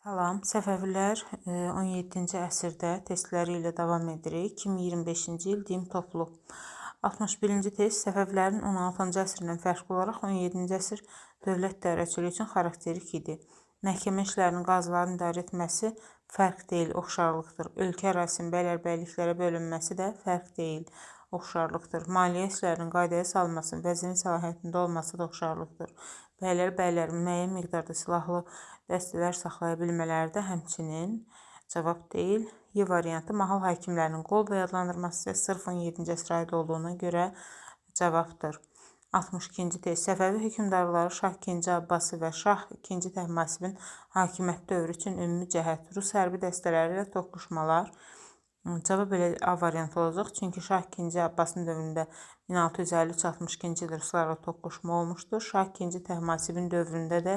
Salam, Səfəvilər 17-ci əsrdə testləri ilə davam edirik. 2025-ci il din toplu. 61-ci test Səfəvilərin 16-cı əsrdən fərqli olaraq 17-ci əsr dövlət idarəçiliyi üçün xarakterik idi. Məhkəmə işlərinin qazıların idarə etməsi fərq deyil, oxşarlıqdır. Ölkə ərazisinin bəylərbəyliklərə bölünməsi də fərq deyil, oxşarlıqdır. Maliyyə işlərinin qaydaya salınması, vəzirin səlahiyyətində olması da oxşarlıqdır. Bəylərin müəyyən miqdarda silahlı dəstələr saxlaya bilmələri də həmçinin cavab deyil. Y variantı mahal hakimlərinin qol bəy adlandırması isə sırf 17-ci əsrə aid olduğuna görə cavabdır. 62-ci test. Səfəvi hökmdarları Şah II Abbasi və Şah II Təhmasibin hakimiyyət dövrü üçün ümumi cəhət Rus hərbi dəstələri ilə toqquşmalar. Cavab elə A variantı olacaq, çünki Şah II Abbasın dövründə 1653-62-ci il Ruslarla toqquşma olmuşdur. Şah II Təhmasibin dövründə də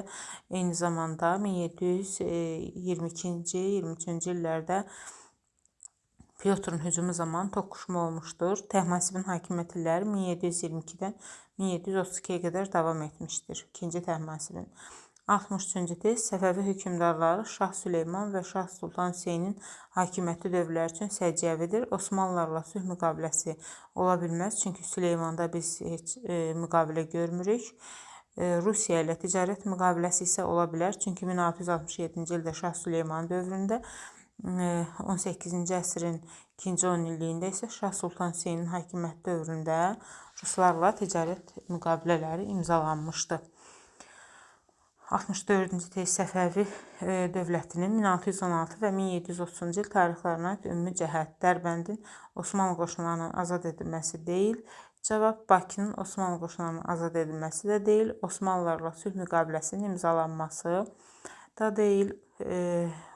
eyni zamanda 1722-ci, 23-cü illərdə Pyotrun hücumu zamanı toqquşma olmuşdur. Təhmasibin hakimiyyət illəri 1722-dən 1732-yə qədər davam etmişdir. 2-ci Təhmasibin. 63-cü test. Səfəvi hökmdarları Şah Süleyman və Şah Sultan Hüseynin hakimiyyəti dövrləri üçün səciyyəvidir. Osmanlılarla sülh müqaviləsi ola bilməz, çünki Süleymanda biz heç müqavilə görmürük. Rusiya ilə ticarət müqaviləsi isə ola bilər, çünki 1667-ci ildə Şah Süleyman dövründə, 18-ci əsrin ikinci 10 illiyində isə Şah Sultan Hüseynin hakimiyyət dövründə Ruslarla ticarət müqavilələri imzalanmışdı. 64-cü test. Səfəvi dövlətinin 1616 və 1730-cu il tarixlərinə aid ümumi cəhət Dərbəndin Osmanlı qoşunlarının azad edilməsi deyil. Cavab Bakının Osmanlı qoşunlarının azad edilməsi də deyil. Osmanlılarla sülh müqaviləsinin imzalanması da deyil.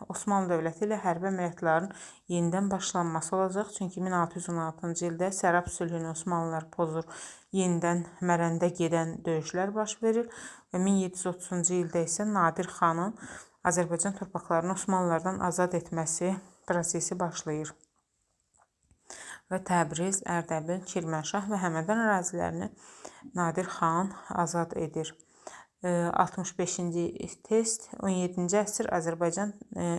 Osmanlı dövləti ilə hərbi əməliyyatların yenidən başlanması olacaq. Çünki 1616-cı ildə Sərab sülhünü Osmanlılar pozur, yenidən Mərəndə gedən döyüşlər baş verir və 1730-cu ildə isə Nadir xanın Azərbaycan torpaqlarını Osmanlılardan azad etməsi prosesi başlayır və Təbriz, Ərdəbil, Kirmənşah və Həmədan ərazilərini Nadir xan azad edir. 65-ci test. 17-ci əsr Azərbaycan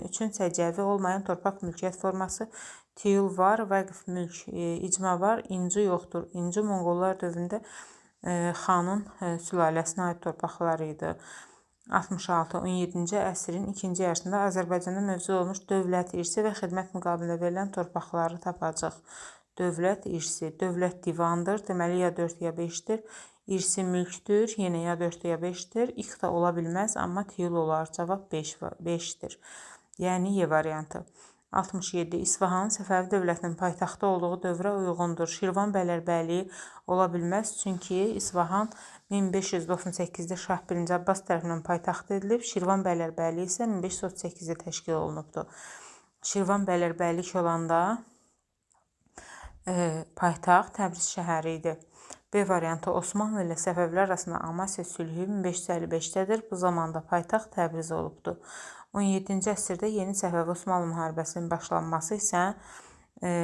üçün səciyyəvi olmayan torpaq mülkiyyət forması tiyul var, vəqf mülk icma var, inci yoxdur. İnci Monqollar dövründə xanın sülaləsinə aid torpaqları idi. 66. 17-ci əsrin ikinci yarısında Azərbaycanda mövcud olmuş dövlət irsi və xidmət müqabilində verilən torpaqları tapacaq. Dövlət irsi, dövlət divandır, deməli ya 4 ya 5-dir. İrsi mülkdür, yenə ya 4 ya 5-dir. İq da ola bilməz, amma tiyul olar. Cavab 5-dir. Yəni Y variantı. 67. İsfahan Səfəvi dövlətinin paytaxtı olduğu dövrə uyğundur. Şirvan bəylərbəyliyi ola bilməz, çünki İsfahan 1598-də Şah 1-ci Abbas tərəfindən paytaxt edilib. Şirvan bəylərbəyliyi isə 1538-də təşkil olunubdur. Şirvan bəylərbəylik olanda paytaxt Təbriz şəhəri idi. B variantı. Osmanlı ilə Səfəvilər arasında Amasya sülhü 1555-dədir. Bu zamanda paytaxt Təbriz olubdur. 17-ci əsrdə yeni Səfəvi-Osmanlı müharibəsinin başlanması isə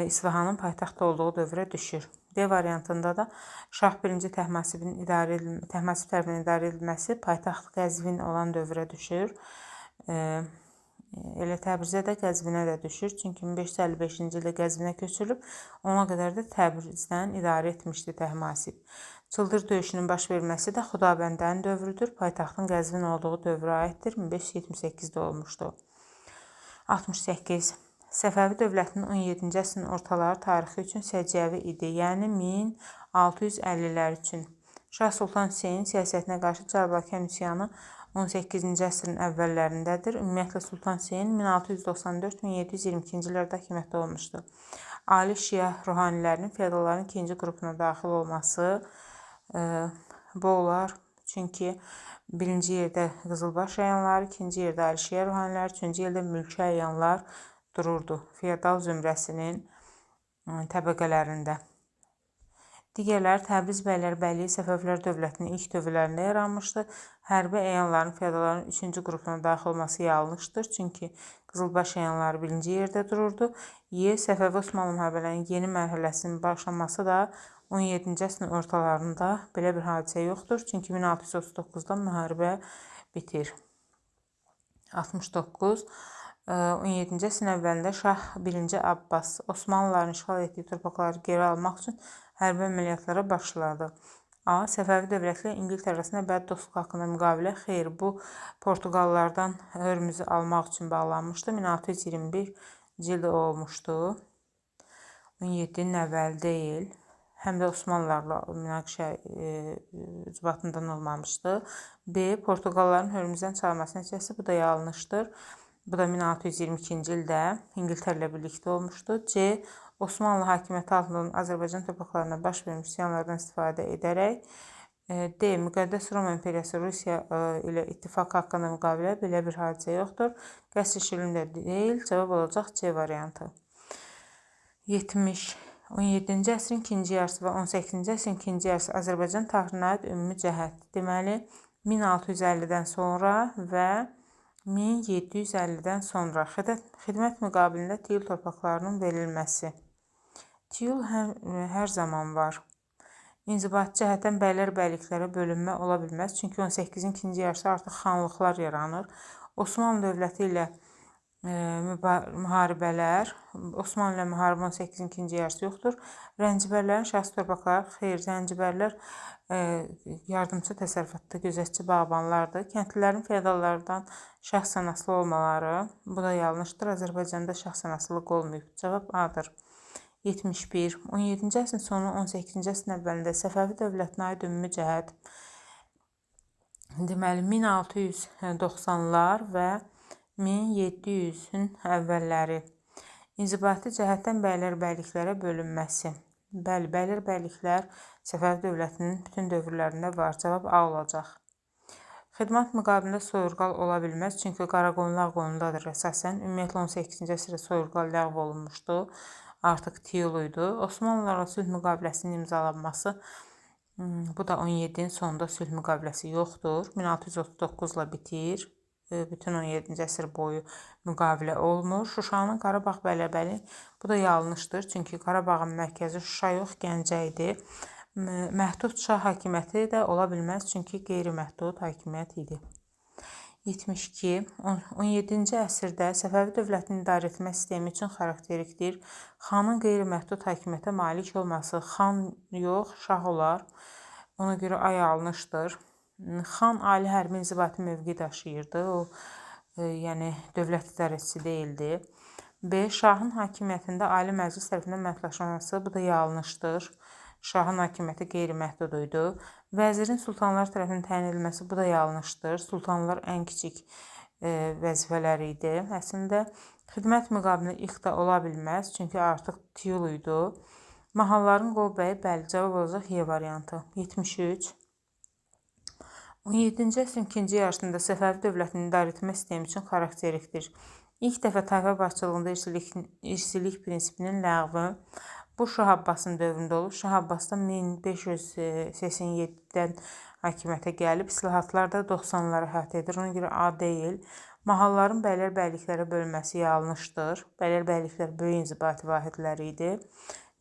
İsfahanın paytaxt olduğu dövrə düşür. D variantında da Şah 1-ci Təhmasib tərəfindən idarə edilməsi paytaxt Qəzvin olan dövrə düşür. Elə Təbrizə də, Qəzvinə də düşür. Çünki 1555-ci ildə Qəzvinə köçürülüb, ona qədər də Təbrizdən idarə etmişdi Təhmasib. Çıldır döyüşünün baş verməsi də Xudabəndənin dövrüdür. Paytaxtın Qəzvin olduğu dövrə aiddir. 1578-də olmuşdu. 68. Səfəvi dövlətinin 17-ci əsrin ortaları tarixi üçün səciyyəvi idi, yəni 1650-lər üçün. Şah Sultan Hüseyin siyasətinə qarşı Carbakən üsyanı 18-ci əsrin əvvəllərindədir. Ümumiyyətlə Sultan Hüseyin 1694-1722-ci illərdə hakimiyyətdə olmuşdur. Ali şia ruhanilərinin feodalların ikinci qrupuna daxil olması bu olar, çünki birinci yerdə qızılbaş əyanları, ikinci yerdə ali şia ruhaniləri, üçüncü yerdə mülki əyanlar dururdu feodal zümrəsinin təbəqələrində. Digərləri Təbriz bəylərbəyliyi Səfəvilər dövlətinin ilk dövrlərində yaranmışdı. Hərbi əyanların feodalların üçüncü qrupuna daxil olması yanlışdır, çünki qızılbaş əyanları birinci yerdə dururdu. Y. Səfəvi-Osmanlı müharibələrinin yeni mərhələsinin başlaması da 17-ci əsrin ortalarında belə bir hadisə yoxdur, çünki 1639-da müharibə bitir. 69. 17-ci əsrin əvvəlində Şah 1-ci Abbas Osmanlıların işğal etdiyi torpaqları geri almaq üçün hərbi əməliyyatlara başladı. A. Səfəvi dövləti ilə İngiltərə arasında əbədi dostluq haqqında müqavilə. Xeyr, bu Portuqallardan Hörmüzü almaq üçün bağlanmışdı. 1621-ci ildə olmuşdu. 17-nin əvvəli deyil. Həm də Osmanlılarla münaqişə ucbatından olmamışdı. B. Portuqalların Hörmüzdən çalması nəticəsi, bu da yanlışdır. Bu da 1622-ci ildə İngiltərə ilə birlikdə olmuşdu. C. Osmanlı hakimiyyəti altında olan Azərbaycan torpaqlarına baş vermiş üsyanlardan istifadə edərək. D. Müqəddəs Roma İmperiyası Rusiya ilə ittifaq haqqında müqavilə, belə bir hadisə yoxdur. Qəsr şirin də deyil. Cavab olacaq C variantı. 70. 17-ci əsrin ikinci yarısı və 18-ci əsrin ikinci yarısı Azərbaycan tarixinə aid ümumi cəhət. Deməli, 1650-dən sonra və 1750-dən sonra xidmət müqabilində tiyul torpaqlarının verilməsi. Tiyul hər zaman var. İnzibati cəhətdən bəylər bəyliklərə bölünmə ola bilməz. Çünki 18-in ikinci yarısı artıq xanlıqlar yaranır. Osmanlı dövləti ilə müharibələr, Osmanlı ilə müharibə 18-in ikinci yarısı yoxdur. Rəncibərlərin şəxsi torpaqları, xeyr, rəncibərlər yardımçı təsərrüfatda gözətçi bağbanlardır. Kəndlilərin feodallardan şəxsən asılı olmaları, bu da yanlışdır. Azərbaycanda şəxsən asılılıq olmayıb. Cavab A-dır. 71. 17-ci əsrin sonu 18-ci əsrin əvvəlində Səfəvi dövlətinə aid ümumi cəhət. Deməli, 1690-lar və 1700-ün əvvəlləri. İnzibati cəhətdən bəylər bəyliklərə bölünməsi. Bəli, bəylər bəyliklər Səfəvi dövlətinin bütün dövrlərində var. Cavab A olacaq. Xidmət müqabilində soyurqal ola bilməz, çünki Qaraqoyunlu Ağqoyunludadır əsasən. Ümumiyyətlə 18-ci əsrdə soyurqal ləğv olunmuşdu. Artıq tiyul idi. Osmanlılarla sülh müqaviləsinin imzalanması, bu da 17-nin sonunda sülh müqaviləsi yoxdur. 1639-la bitir. Bütün 17-ci əsr boyu müqavilə olmur. Şuşanın Qarabağ bəyləbəli, bu da yanlışdır. Çünki Qarabağın mərkəzi Şuşa yox, Gəncə idi. Məhdud şah hakimiyyəti də ola bilməz, çünki qeyri-məhdud hakimiyyət idi. 72. 17-ci əsrdə Səfəvi dövlətinin idarə etmə sistemi üçün xarakterikdir. Xanın qeyri-məhdud hakimiyyətə malik olması. Xan yox, şah olar. Ona görə A yanlışdır. Xan ali hərbi inzibati mövqe daşıyırdı. O, yəni dövlət idarəçisi deyildi. B. Şahın hakimiyyətində Ali Məclis tərəfindən məhdudlaşması, bu da yanlışdır. Şahın hakimiyyəti qeyri-məhdud idi. Vəzirin sultanlar tərəfindən təyin edilməsi, bu da yanlışdır. Sultanlar ən kiçik vəzifələr idi. Əslində, xidmət müqabilində iqta ola bilməz, çünki artıq tiyul idi. Mahalların qolbəyi, bəli, cavab olacaq Y variantı. 73. 17-ci əsrin ikinci yarısında Səfəvi dövlətinin idarə etmə sistemi üçün xarakterikdir. İlk dəfə tayfa başçılığında irsilik prinsipinin ləğvi, bu Şah Abbasın dövründə olub. Şah Abbas da 1587-dən hakimiyyətə gəlib. İslahatlar da 90-ları əhatə edir. Ona görə A deyil. Mahalların bəylər bəyliklərə bölünməsi yanlışdır. Bəylər bəyliklər böyük inzibati vahidləri idi.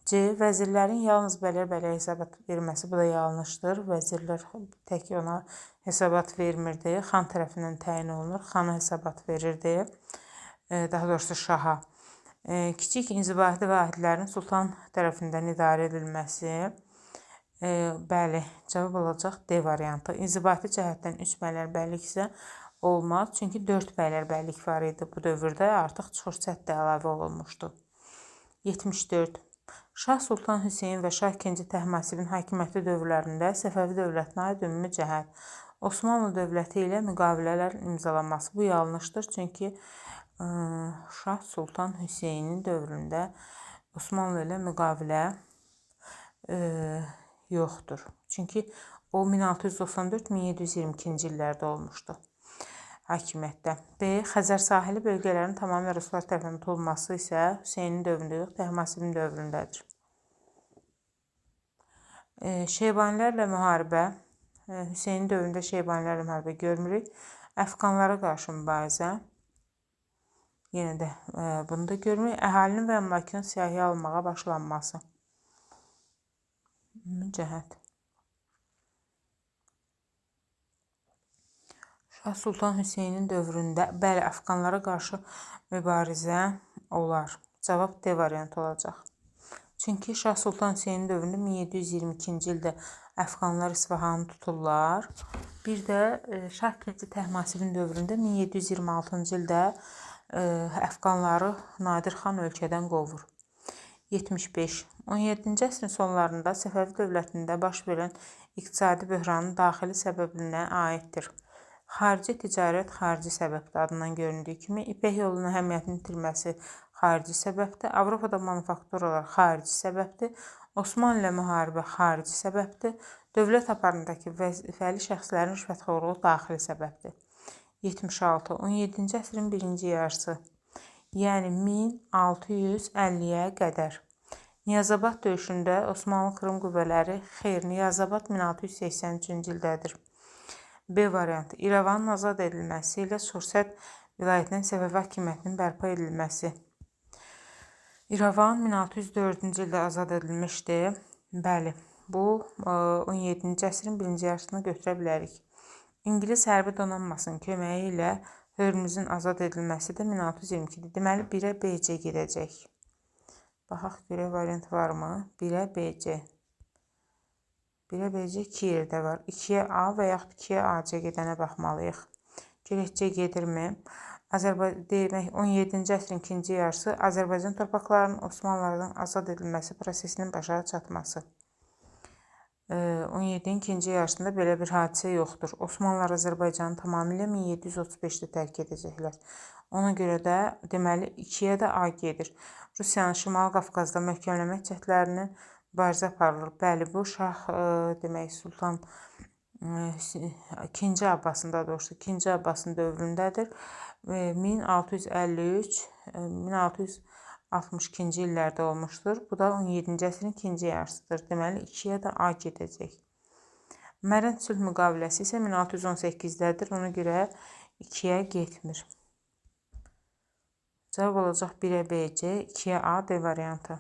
C. Vəzirlərin yalnız bəylər hesabat verməsi, bu da yanlışdır. Vəzirlər tək ona hesabat vermirdi. Xan tərəfindən təyin olunur. Xana hesabat verirdi. Daha doğrusu şaha. Kiçik inzibati vahidlərin sultan tərəfindən idarə edilməsi. Bəli, cavab olacaq D variantı. İnzibati cəhətdən 3 bəylər bəylik isə olmaz. Çünki 4 bəylər bəylik var idi bu dövrdə. Artıq Çorçət də əlavə olunmuşdu. 74. Şah Sultan Hüseyin və Şah II Təhmasibin hakimiyyəti dövrlərində Səfəvi dövlətinə aid ümumi cəhət. Osmanlı dövləti ilə müqavilələr imzalanması, bu yanlışdır. Çünki Şah Sultan Hüseynin dövründə Osmanlı ilə müqavilə yoxdur. Çünki o 1694-1722-ci illərdə olmuşdu hakimiyyətdə. B. Xəzər sahili bölgələrin tamamilə ruslar tərəfindən tutulması isə Hüseynin dövründə yox, Təhmasibin dövründədir. Şeybanilərlə müharibə. Hüseynin dövründə Şeybanilərlə müharibə görmürük. Əfqanlara qarşı mübarizə. Yenə də bunu da görmürük. Əhalinin və əmlakın siyahıya alınmağa başlanması. Cəhət. Şah Sultan Hüseynin dövründə bəli, Əfqanlara qarşı mübarizə olar. Cavab D variantı olacaq. Çünki Şah Sultan Hüseynin dövründə 1722-ci ildə Əfqanlar İsfahanı tuturlar. Bir də Şah II Təhmasibin dövründə 1726-cı ildə Əfqanları Nadir xan ölkədən qovur. 75. 17-ci əsrin sonlarında Səfəvi dövlətində baş verən iqtisadi böhranın daxili səbəbinə aiddir. Xarici ticarət xarici səbəbdir adından göründüyü kimi, İpək yolunun əhəmiyyətini itirməsi xarici səbəbdir, Avropada manufakturalar xarici səbəbdir, Osmanlı ilə müharibə xarici səbəbdir, dövlət aparatındakı vəzifəli şəxslərin rüşvətxorluğu daxili səbəbdir. 76. 17-ci əsrin birinci yarısı, yəni 1650-yə qədər. Niyazabad döyüşündə Osmanlı Krım qüvvələri Niyazabad 1683-cü ildədir. B variantı. İrəvanın azad edilməsi ilə Sursət vilayətinin Səfəvi hakimiyyətinin bərpa edilməsi. İrəvan 1604-cü ildə azad edilmişdi. Bəli, bu 17-ci əsrin birinci yarısını götürə bilərik. İngilis hərbi donanmasının köməyi ilə Hörmüzün azad edilməsi də 1622-dir. Deməli, 1-ə BC gedəcək. Baxaq, görə variant varmı? 1-ə BC. 1-ə BC 2 yerdə var. 2-yə A və yaxud 2-yə AC gedənə baxmalıyıq. Görək C gedirmi? Demək, 17-ci əsrin ikinci yarısı Azərbaycan torpaqlarının Osmanlılardan azad edilməsi prosesinin başa çatması. 17-ci ikinci yarısında belə bir hadisə yoxdur. Osmanlılar Azərbaycanı tamamilə 1735-də tərk edəcəklər. Ona görə də deməli 2-yə də A gedir. Rusiyanın Şimali Qafqazda möhkəmləmək cəhdlərinin mübarizə aparılır. Bəli, bu Şah demək Sultan 2-ci Abbasın, daha doğrusu 2-ci Abbasın dövründədir. 1653-1662-ci illərdə olmuşdur. Bu da 17-ci əsrin ikinci yarısıdır. Deməli 2-yə də A gedəcək. Mərənd sülh müqaviləsi isə 1618-dədir. Ona görə 2-yə getmir. Cavab olacaq 1-ə BC, 2-yə A, D variantı.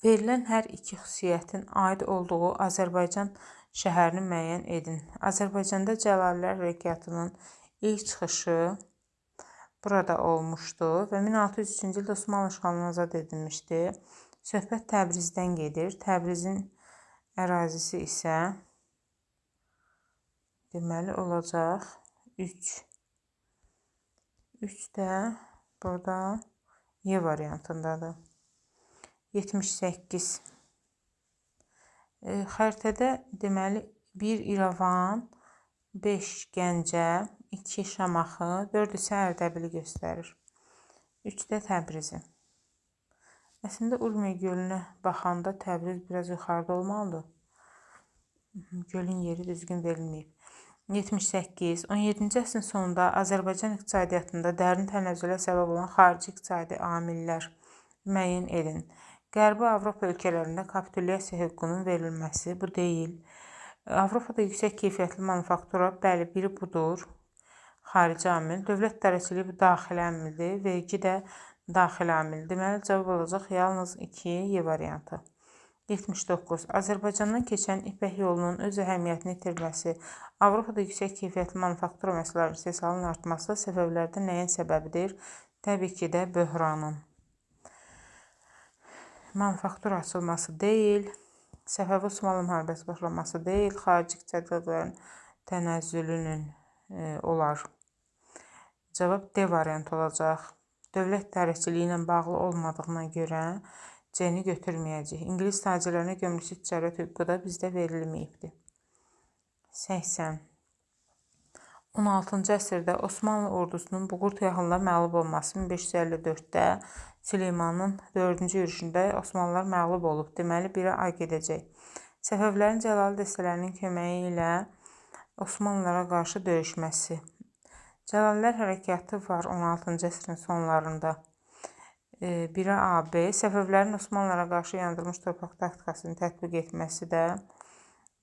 Verilən hər iki xüsusiyyətin aid olduğu Azərbaycan şəhərini müəyyən edin. Azərbaycanda Cəlallilər Hərəkatının ilk çıxışı burada olmuşdu və 1603-cü ildə Osmanlı işğalından azad edilmişdi. Söhbət Təbrizdən gedir. Təbrizin ərazisi isə deməli olacaq 3. 3 də burada Y variantındadır. 78. Xəritədə deməli 1 İrəvan, 5 Gəncə, 2 Şamaxı, 4 isə Ərdəbili göstərir. 3 də Təbrizi. Əslində Urmiya gölünə baxanda Təbriz biraz yuxarıda olmalıdır. Gölün yeri düzgün verilməyib. 78. 17-ci əsrin sonunda Azərbaycan iqtisadiyyatında dərin tənəzzülə səbəb olan xarici iqtisadi amillər müəyyən edin. Qərbi Avropa ölkələrində kapitulyasiya hüququnun verilməsi, bu deyil. Avropada yüksək keyfiyyətli manufaktura, bəli, biri budur, xarici amil. Dövlət idarəçiliyi bu daxili amildir, vergi də daxili amildir. Deməli, cavab olacaq yalnız 2 Y variantı. 79. Azərbaycandan keçən İpək yolunun öz əhəmiyyətini itirməsi, Avropada yüksək keyfiyyətli manufaktura məhsullarının istehsalının artması səbəblərdən nəyin səbəbidir? Təbii ki də böhranın. Manufaktura açılması deyil, Səfəvi-Osmanlı müharibəsi başlaması deyil, xarici iqtisadiyyatların tənəzzülünün olar. Cavab D variantı olacaq. Dövlət idarəçiliyi ilə bağlı olmadığına görə C-ni götürməyəcək. İngilis tacirlərinə gömrükçü ticarət hüququ da bizdə verilməyibdir. 80. 16-cı əsrdə Osmanlı ordusunun Buqurt yaxınında məğlub olması 1554-də Süleymanın 4-cü yürüşündə Osmanlılar məğlub olub. Deməli, 1-ə A gedəcək. Səfəvilərin Cəlali dəstələrinin köməyi ilə Osmanlılara qarşı döyüşməsi. Cəlallilər hərəkatı var 16-cı əsrin sonlarında. 1-ə AB, Səfəvilərin Osmanlılara qarşı yandırılmış torpaq taktikasını tətbiq etməsi də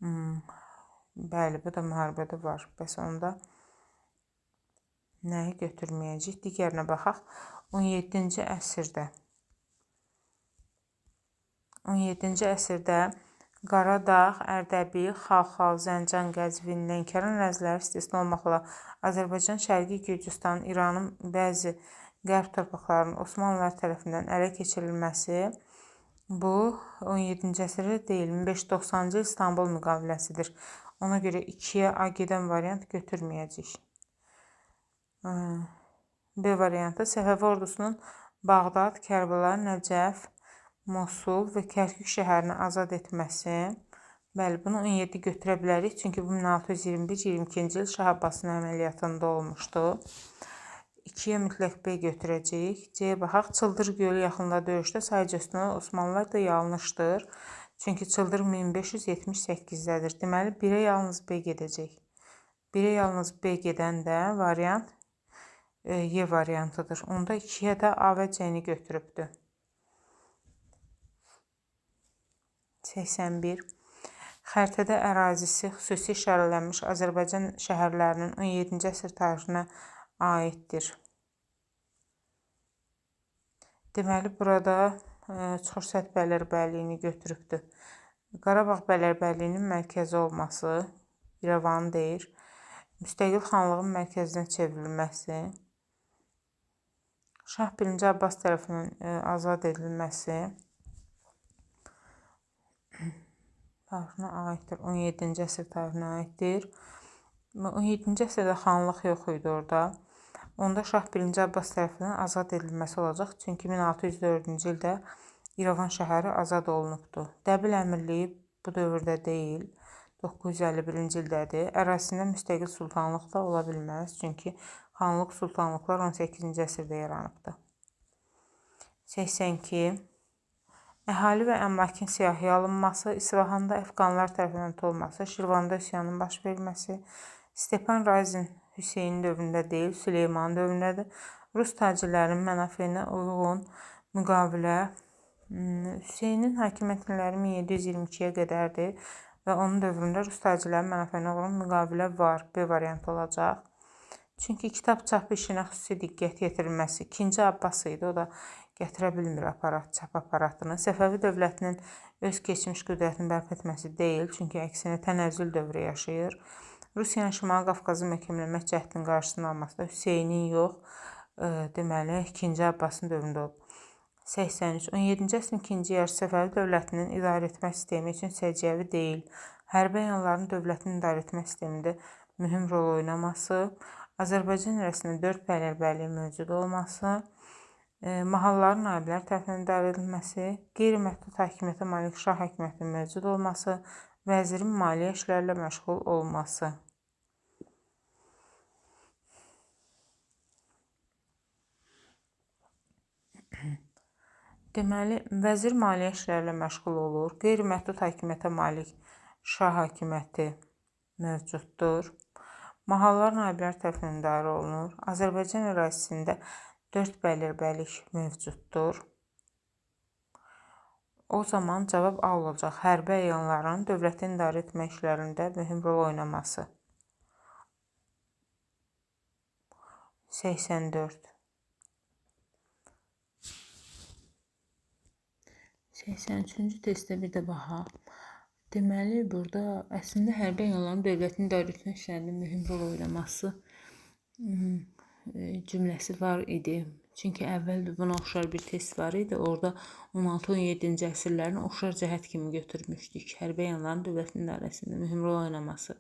bəli, bu da müharibədə var. Bəs onda nəyi götürməyəcək? Digərinə baxaq. 17-ci əsrdə Qaradağ, Ərdəbil, Xalxal, Zəncan, Qəzvin, Lənkəran əraziləri istisna olmaqla Azərbaycan, Şərqi Gürcüstan, İranın bəzi qərb torpaqlarının Osmanlılar tərəfindən ələ keçirilməsi bu 17-ci əsrdə deyil, 1590-cı il İstanbul müqaviləsidir. Ona görə 2-yə A gedən variant götürməyəcək. B variantı Səfəvi ordusunun Bağdad, Kərbəla, Nəcəf, Mosul və Kərkük şəhərini azad etməsi. Bəli, bunu 17 götürə bilərik, çünki bu 1621-22-ci il Şah Abbasın əməliyyatında olmuşdu. 2-yə mütləq B götürəcəyik. C-yə baxaq. Çıldır gölü yaxında döyüşdə sayıca üstünə Osmanlılar da yanlışdır. Çünki Çıldır 1578-dədir. Deməli, 1-ə yalnız B gedəcək. 1-ə yalnız B gedən də variant Y variantıdır. Onda 2-yə də A və C-ni götürübdür. 81. Xəritədə ərazisi xüsusi işarələnmiş Azərbaycan şəhərlərinin 17-ci əsr tarixinə aiddir. Deməli, burada Çoxsət Bələrbəliyini götürübdür. Qarabağ Bələrbəliyinin mərkəzi olması İrəvanı deyir. Müstəqil xanlığın mərkəzinə çevrilməsi, Şah 1-ci Abbas tərəfindən azad edilməsi tarixinə aiddir, 17-ci əsr tarihinə aiddir. 17-ci əsrdə xanlıq yox idi orada. Onda Şah 1-ci Abbas tərəfindən azad edilməsi olacaq. Çünki 1604-cü ildə İrəvan şəhəri azad olunubdur. Dəbil əmirliyi bu dövrdə deyil, 951-ci ildədir. Ərazisində müstəqil sultanlıq da ola bilməz. Çünki xanlıq, sultanlıqlar 18-ci əsrdə yaranıbdır. 82. Əhali və əmlakin siyahıya alınması, İsfahanda əfqanlar tərəfindən tutulması, Şirvanda üsyanın baş verməsi, Stepan Razin Hüseyin dövründə deyil, Süleyman dövründədir. Rus tacirlərinin mənafeyinə uyğun müqavilə Hüseynin hakimiyyət illəri 1722-yə qədərdir və onun dövründə Rus tacirlərinin mənafeyinə uyğun müqavilə var. B variantı olacaq. Çünki kitab çapı işinə xüsusi diqqət yetirilməsi 2-ci Abbas idi, o da gətirə bilmir çap aparatını. Səfəvi dövlətinin öz keçmiş qüdrətini bərpa etməsi deyil, çünki əksinə tənəzzül dövrü yaşayır. Rusiyanın Şimali Qafqazı möhkəmləmək cəhdinin qarşısını alması da Hüseynin yox, deməli 2-ci Abbasın dövründə olub. 83. 17-ci əsrin ikinci yarısı Səfəvi dövlətinin idarə etmə sistemi üçün səciyyəvi deyil. Hərbi əyanların dövlətin idarə etmə sistemində mühüm rol oynaması, Azərbaycan ərazisində 4 bələrbəlliyi mövcud olması, mahalların naiblər tərəfindən idarə edilməsi, qeyri-məhdud hakimiyyətə malik şah hakimiyyətinin mövcud olması, vəzirin maliyyə işlərlə məşğul olması. Deməli, vəzir maliyyə işlərlə məşğul olur, qeyri-məhdud hakimiyyətə malik şah hakimiyyəti mövcuddur. Mahallar naiblər tərəfindən idarə olunur. Azərbaycan ərazisində 4 bələrbəllik mövcuddur. O zaman cavab A olacaq. Hərbi əyanların dövlətin idarə etmə işlərində mühüm rol oynaması. 84. 83-cü testdə bir də baxaq. Deməli, burada əslində hərbi əyanların dövlətin idarə etmə işlərində mühüm rol oynaması cümləsi var idi. Çünki əvvəl buna oxşar bir test var idi. Orada 16-17-ci əsrlərin oxşar cəhət kimi götürmüşdük. Hərbi əyanların dövlətin idarəsində mühüm rol oynaması.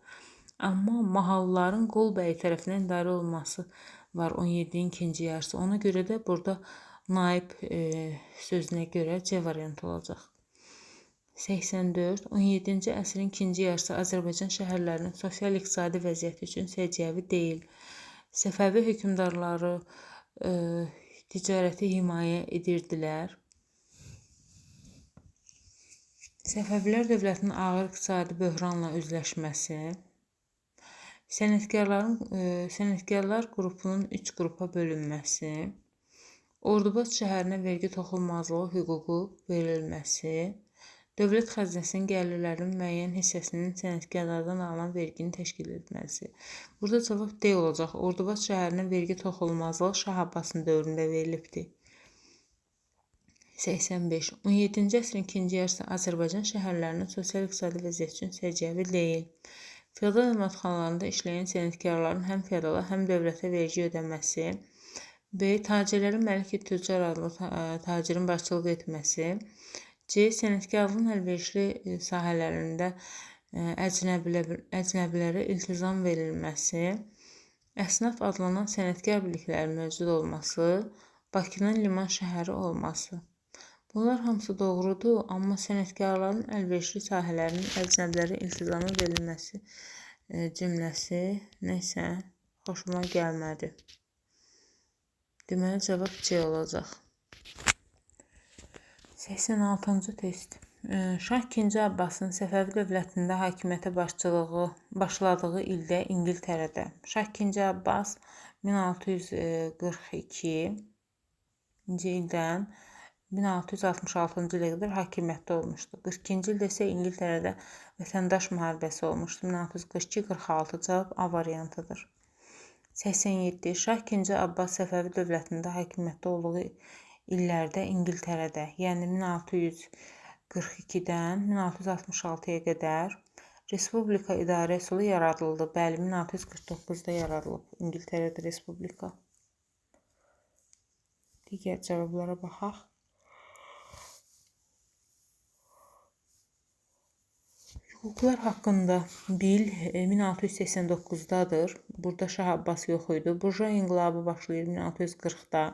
Amma mahalların Qol bəyi tərəfindən idarə olunması var 17-nin ikinci yarısı. Ona görə də burada naib sözünə görə C variantı olacaq. 84. 17-ci əsrin ikinci yarısı Azərbaycan şəhərlərinin sosial-iqtisadi vəziyyəti üçün səciyyəvi deyil. Səfəvi hökmdarları ticarəti himayə edirdilər. Səfəvilər dövlətinin ağır iqtisadi böhranla üzləşməsi, sənətkarlar qrupunun 3 qrupa bölünməsi, Ordubad şəhərinə vergi toxunulmazlığı hüququ verilməsi, dövlət xəzinəsinin gəlirlərinin müəyyən hissəsinin sənətkarlardan alınan vergini təşkil etməsi. Burada cavab D olacaq. Ordubad şəhərinə vergi toxunulmazlığı Şah Abbasın dövründə verilibdir. 85. 17-ci əsrin ikinci yarısı Azərbaycan şəhərlərinin sosial-iqtisadi vəziyyəti üçün səciyyəvi deyil. Feodal emalatxanalarında işləyən sənətkarların həm feodala, həm dövlətə vergi ödəməsi, B. Tacirlərin Məlik Tüccar adlı tacirin başçılıq etməsi, C. Sənətkarlığın əlverişli sahələrində əcnəbilərə iltizam verilməsi, əsnaf adlanan sənətkar birliklərinin mövcud olması, Bakının liman şəhəri olması. Bunlar hamısı doğrudur, amma sənətkarların əlverişli sahələrinin əcnəbilərə iltizamı verilməsi cümləsi nəsə xoşuma gəlmədi. Deməli, cavab C olacaq. 86-cı test. Şah II. Abbasın Səfəvi dövlətində hakimiyyətə başladığı ildə İngiltərədə. Şah II. Abbas 1642-ci ildən 1666-cı ilə qədər hakimiyyətdə olmuşdu. 42-ci ildə isə İngiltərədə vətəndaş müharibəsi olmuşdu. 1642-46 cavab A variantıdır. 87. Şah II. Abbas Səfəvi dövlətində hakimiyyətdə olduğu illərdə İngiltərədə, yəni 1642-dən 1666-ya qədər Respublika İdarə Üsulu yaradıldı. Bəli, 1649-da yaradılıb İngiltərədə Respublika. Digər cavablara baxaq. Hüquqlar haqqında bil 1689-dadır. Burada Şah Abbas yox idi. Burjua inqilabı başlayır 1640-da.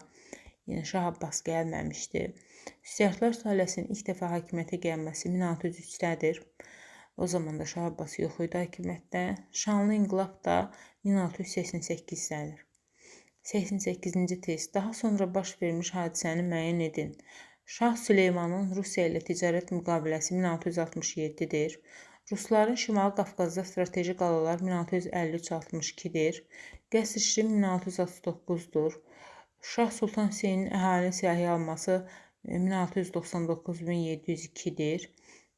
Yəni Şah Abbas gəlməmişdi. Üsiyyətlər sülaləsinin ilk dəfə hakimiyyətə gəlməsi 1603-dədir. O zaman da Şah Abbas yox idi hakimiyyətdə. Şanlı inqilab da 1688-dədir. 88-ci test. Daha sonra baş vermiş hadisəni müəyyən edin. Şah Süleymanın Rusiya ilə ticarət müqaviləsi 1667-dir. Rusların Şimali Qafqazda strateji qalalar 1653-62-dir. Qəsr Şirin 1669-dur. Şah Sultan Hüseynin əhalinin siyahıya alması 1699-1702-dir.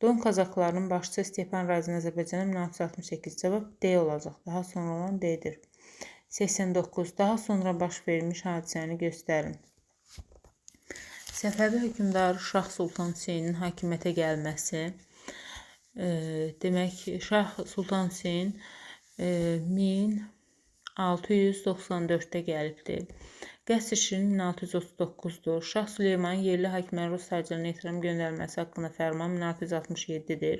Don Kazaklarının başçısı Stepan Razin Azərbaycana 1668 cavab D olacaq. Daha sonra olan D-dir. 89. Daha sonra baş vermiş hadisəni göstərin. Səfəvi hökmdarı Şah Sultan Hüseynin hakimiyyətə gəlməsi. Demək, Şah Sultan Hüseyn 1694-də gəlibdir. Qəsr Şirin 1639-dur. Şah Süleymanın yerli hakimlərin Rus tacirlərinə ehtiram göndərilməsi haqqında fərman 1667-dir.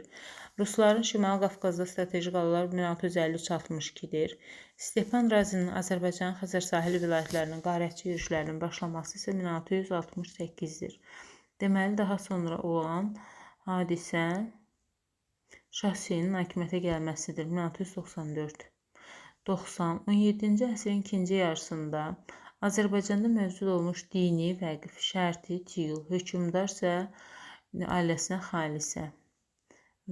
Rusların Şimali Qafqazda strateji qalalar 1653-62-dir. Stepan Razinin Azərbaycanın Xəzər sahil vilayətlərinin qarətçi yürüşlərinin başlaması isə 1668-dir. Deməli, daha sonra olan hadisə Şah Hüseynin hakimiyyətə gəlməsidir. 1694. 90. 17-ci əsrin ikinci yarısında Azərbaycanda mövcud olmuş dini vəqf, şərti, tiyul, hökmdar isə ailəsinə xalisə.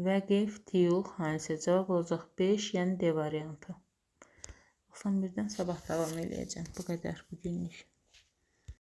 Vəqf, tiyul, xalisə cavab olacaq 5, yəni D variantı. 91-dən sabah davam edəcəm. Bu qədər bugünlük.